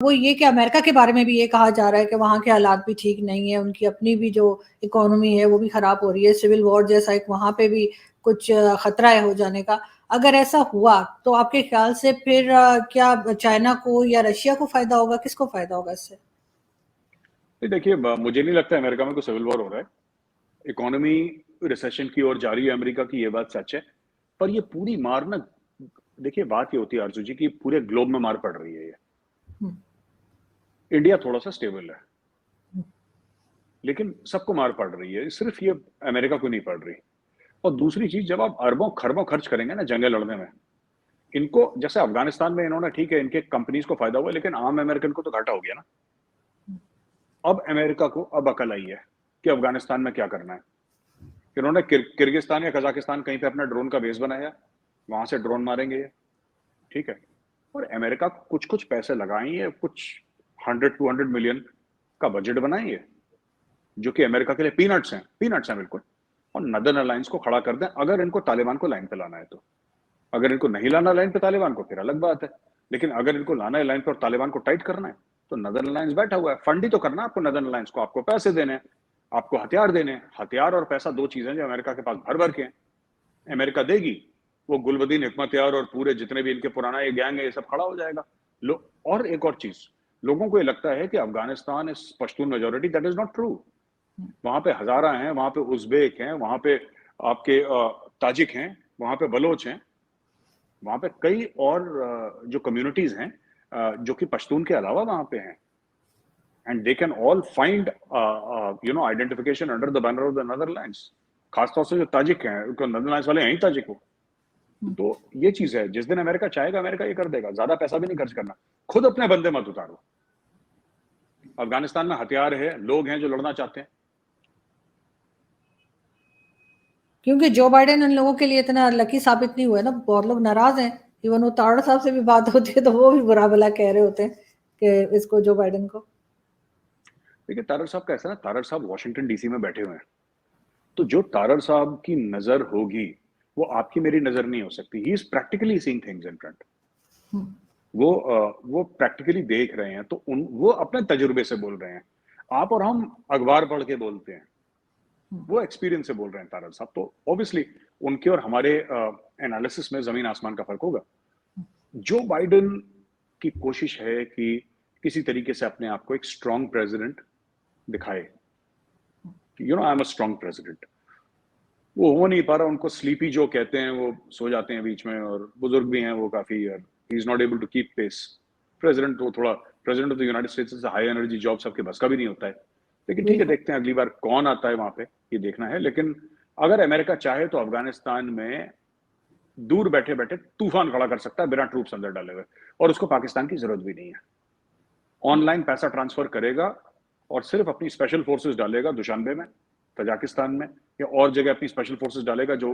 वो ये कि अमेरिका के बारे में भी ये कहा जा रहा है कि वहाँ के हालात भी ठीक नहीं है, उनकी अपनी भी जो इकोनॉमी है वो भी खराब हो रही है, सिविल वॉर जैसा एक वहाँ पे भी कुछ खतरा है हो जाने का। अगर ऐसा हुआ तो आपके ख्याल से फिर क्या चाइना को या रशिया को फायदा होगा, किसको फायदा होगा इससे? देखिए, मुझे नहीं लगता अमेरिका में कोई सिविल वॉर हो रहा है। इकोनॉमी रिसेशन की ओर जा रही है अमेरिका की, ये बात सच है। पर ये पूरी मार ना, देखिए बात ये होती है आरजू जी की पूरे ग्लोब में मार पड़ रही है ये। इंडिया थोड़ा सा स्टेबल है, लेकिन सबको मार पड़ रही है, सिर्फ ये अमेरिका को नहीं पड़ रही। और दूसरी चीज, जब आप अरबों खरबों खर्च करेंगे ना जंगे लड़ने में, इनको जैसे अफगानिस्तान में इन्होंने, ठीक है इनके कंपनीज को फायदा हुआ, लेकिन आम अमेरिकन को तो घाटा हो गया ना। अब अमेरिका को अब अकल आई है कि अफगानिस्तान में क्या करना है। इन्होंने किर्गिस्तान या कजाकिस्तान कहीं पे अपना ड्रोन का बेस बनाया, वहां से ड्रोन मारेंगे ये, ठीक है। और अमेरिका कुछ कुछ पैसे लगाएंगे, कुछ 100-200 मिलियन का बजट बनाएंगे, जो कि अमेरिका के लिए पीनट्स हैं बिल्कुल। और नदर्न अलायंस को खड़ा कर दें, अगर इनको तालिबान को लाइन पे लाना है तो। अगर इनको नहीं लाना लाइन पे तालिबान को, फिर अलग बात है। लेकिन अगर इनको लाना है लाइन पे और तालिबान को टाइट करना है, तो नदर्न अलायंस बैठा हुआ है। फंड ही तो करना है आपको नदर्न अलायंस को, आपको पैसे देने हैं, आपको हथियार देने हैं। हथियार और पैसा दो चीजें जो अमेरिका के पास भर भर के हैं। अमेरिका देगी, वो गुलबदीन हिकमतयार और पूरे जितने भी इनके पुराना ये गैंग है, ये सब खड़ा हो जाएगा। और एक और चीज, लोगों को ये लगता है कि Afghanistan is Pashtun majority, that is not true. वहां पे हजारा हैं, वहां पे उज्बेक हैं, वहां पे आपके ताजिक हैं, वहां पे बलोच हैं, वहां पे कई और जो कम्युनिटीज हैं जो कि पश्तून के अलावा वहां पे हैं। And they can all find identification under the banner of the Netherlands. खासतौर से जो ताजिक हैं, उनको नदरलैंड्स वाले हैं ही ताजिक को। तो ये चीज है, जिस दिन अमेरिका चाहेगा अमेरिका ये कर देगा। ज्यादा पैसा भी नहीं खर्च करना, खुद अपने बंदे मत उतारो। अफगानिस्तान में हथियार है, लोग हैं जो लड़ना चाहते हैं। क्योंकि जो बाइडेन इन लोगों के लिए इतना लकी साबित नहीं हुआ है ना, बहुत लोग नाराज हैं। इवन वो तारड़ साहब से भी बात होती है तो वो भी बुरा भला कह रहे होते हैं कि इसको, जो बाइडेन को। देखिए तारड़ साहब का ऐसा ना, तारड़ साहब वॉशिंगटन डीसी में बैठे हुए हैं, तो जो तारड़ साहब की नजर होगी वो आपकी मेरी नजर नहीं हो सकती। He is practically seeing things in front. वो प्रैक्टिकली देख रहे हैं, तो वो अपने तजुर्बे से बोल रहे हैं। आप और हम अखबार पढ़ के बोलते हैं, वो एक्सपीरियंस से बोल रहे हैं तारड़ साहब। तो ऑब्वियसली उनके और हमारे एनालिसिस में जमीन आसमान का फर्क होगा। जो बाइडेन की कोशिश है कि किसी तरीके से अपने आप को एक स्ट्रांग प्रेसिडेंट दिखाए, I am a strong president, वो हो नहीं पा रहा। उनको स्लीपी जो कहते हैं, वो सो जाते हैं बीच में, और बुजुर्ग भी हैं वो काफी, he is not able to keep pace. President वो थोड़ा, president of the United States high energy job सबके बस का भी नहीं होता है। लेकिन ठीक है, देखते हैं अगली बार कौन आता है वहां पे, ये देखना है। लेकिन अगर अमेरिका चाहे तो अफगानिस्तान में दूर बैठे बैठे तूफान खड़ा कर सकता है बिना ट्रूप्स अंदर डाले हुए, और उसको पाकिस्तान की जरूरत भी नहीं है। ऑनलाइन पैसा ट्रांसफर करेगा और सिर्फ अपनी स्पेशल फोर्सेस डालेगा दुशानबे में, तजाकिस्तान में, या और जगह अपनी स्पेशल फोर्सेस डालेगा। जो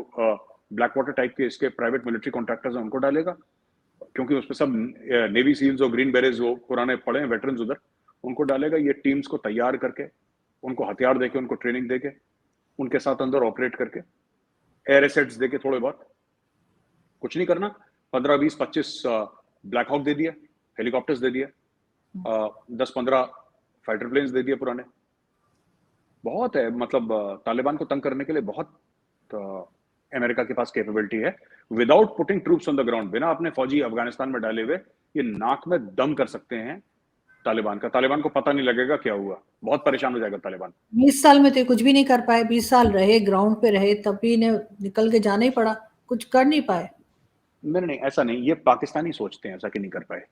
ब्लैक वाटर टाइप के इसके प्राइवेट मिलिट्री कॉन्ट्रैक्टर्स हैं उनको डालेगा, क्योंकि उसमें सब नेवी सील्स और ग्रीन बेरेज वो पुराने पड़े हैं वेटरन्स उधर, उनको डालेगा। ये टीम्स को तैयार करके, उनको हथियार देके, उनको ट्रेनिंग देके, उनके साथ अंदर ऑपरेट करके, एयर एसेट्स देके, थोड़े बहुत, कुछ नहीं करना, 15-20-25 ब्लैक हॉक दे दिया, हेलीकॉप्टर्स दे दिया, 10-15 फाइटर प्लेन्स दे दिए पुराने। बहुत है, मतलब तालिबान को तंग करने के लिए बहुत अमेरिका के पास कैपेबिलिटी है। Without putting troops on the ground, बिना अपने फौजी अफगानिस्तान में डाले हुए, ये नाक में दम कर सकते हैं तालिबान का। तालिबान को पता नहीं लगेगा क्या हुआ, बहुत परेशान हो जाएगा तालिबान। 20 साल में तो कुछ भी नहीं कर पाए, 20 साल रहे ग्राउंड पे रहे, तब भी इन्हें निकल के जाना ही पड़ा, कुछ कर नहीं पाए। नहीं नहीं, ऐसा नहीं, ये पाकिस्तानी सोचते हैं ऐसा कि नहीं कर पाए।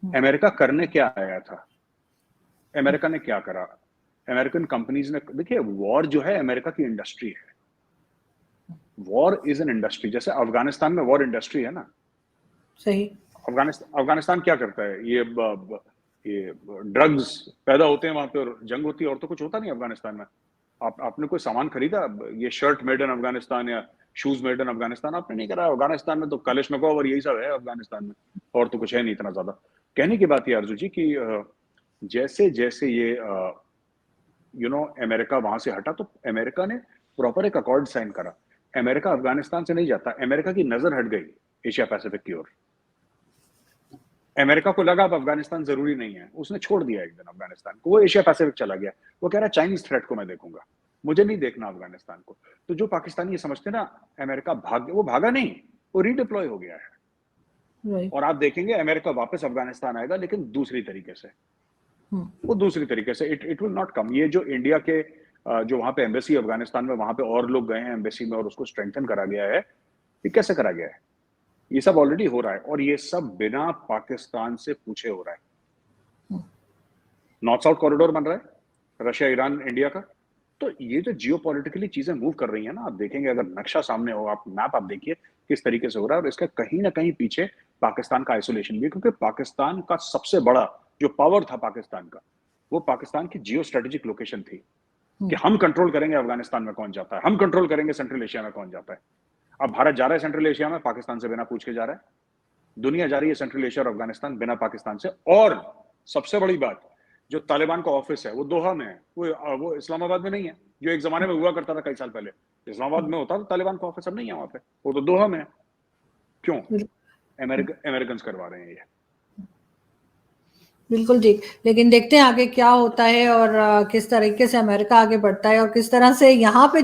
अमेरिका करने क्या आया था, अमेरिका ने क्या करा? अमेरिकन कंपनीज ने, देखिए वॉर जो है अमेरिका की इंडस्ट्री है। वॉर इज एन इंडस्ट्री, जैसे अफगानिस्तान में वॉर इंडस्ट्री है ना। सही। अफगानिस्तान क्या करता है, ये ड्रग्स पैदा होते हैं वहां पे और जंग होती है, और तो कुछ होता नहीं अफगानिस्तान में। आपने कोई सामान खरीदा, ये शर्ट मेड इन अफगानिस्तान या शूज मेड इन अफगानिस्तान, आपने नहीं करा। अफगानिस्तान में तो कलिशनिकोव और यही सब है अफगानिस्तान में, और तो कुछ है नहीं इतना ज्यादा। कहने की बात ये अर्जु जी की जैसे जैसे ये अमेरिका वहां से हटा, तो अमेरिका ने प्रॉपर एक अकॉर्ड साइन करा। अमेरिका अफगानिस्तान से नहीं जाता, अमेरिका की नजर हट गई एशिया पैसिफिक की ओर। अमेरिका को लगा अब अफगानिस्तान जरूरी नहीं है, उसने छोड़ दिया एक दिन अफगानिस्तान को, वो एशिया पैसिफिक चला गया। वो कह रहा है चाइनीज थ्रेट को मैं देखूंगा, मुझे नहीं देखना अफगानिस्तान को। तो जो पाकिस्तानी ये समझते हैं ना अमेरिका वो भागा नहीं, वो रीडिप्लॉय हो गया है। राइट। और आप देखेंगे अमेरिका वापस अफगानिस्तान आएगा, लेकिन दूसरी तरीके से। वो दूसरी तरीके से इट विल नॉट कम। ये जो इंडिया के जो वहां पे एम्बेसी अफगानिस्तान में, वहां पे और लोग गए हैं एम्बेसी में और उसको स्ट्रेंथन करा गया है, ये कैसे करा गया है? ये सब ऑलरेडी हो रहा है, और ये सब बिना पाकिस्तान से पूछे हो रहा है। नॉर्थ साउथ कॉरिडोर बन रहा है, रशिया ईरान इंडिया का। तो ये जो जियोपॉलिटिकली चीजें मूव कर रही है ना, आप देखेंगे अगर नक्शा सामने हो, आप मैप आप देखिए किस तरीके से हो रहा है, और इसका कहीं ना कहीं पीछे पाकिस्तान का आइसोलेशन भी है, क्योंकि पाकिस्तान का सबसे बड़ा जो पावर था पाकिस्तान का, वो पाकिस्तान की जियो स्ट्रेटेजिक लोकेशन थी कि हम कंट्रोल करेंगे अफगानिस्तान में कौन जाता है, हम कंट्रोल करेंगे सेंट्रल एशिया में कौन जाता है। अब भारत जा रहा है सेंट्रल एशिया में, पाकिस्तान से बिना पूछ के जा रहा है। दुनिया जा रही है सेंट्रल एशिया और अफगानिस्तान बिना पाकिस्तान से। और सबसे बड़ी बात, जो तालिबान का ऑफिस है वो दोहा में है, वो इस्लामाबाद में नहीं है, जो एक जमाने में हुआ करता था कई साल पहले। इस्लामाबाद में होता था तालिबान का ऑफिस, अब नहीं है वहां पे, वो तो दोहा में है। क्यों? अमेरिकन करवा रहे हैं ये। बिल्कुल ठीक। लेकिन देखते हैं आगे क्या होता है और किस तरीके से अमेरिका आगे बढ़ता है और किस तरह से यहाँ पे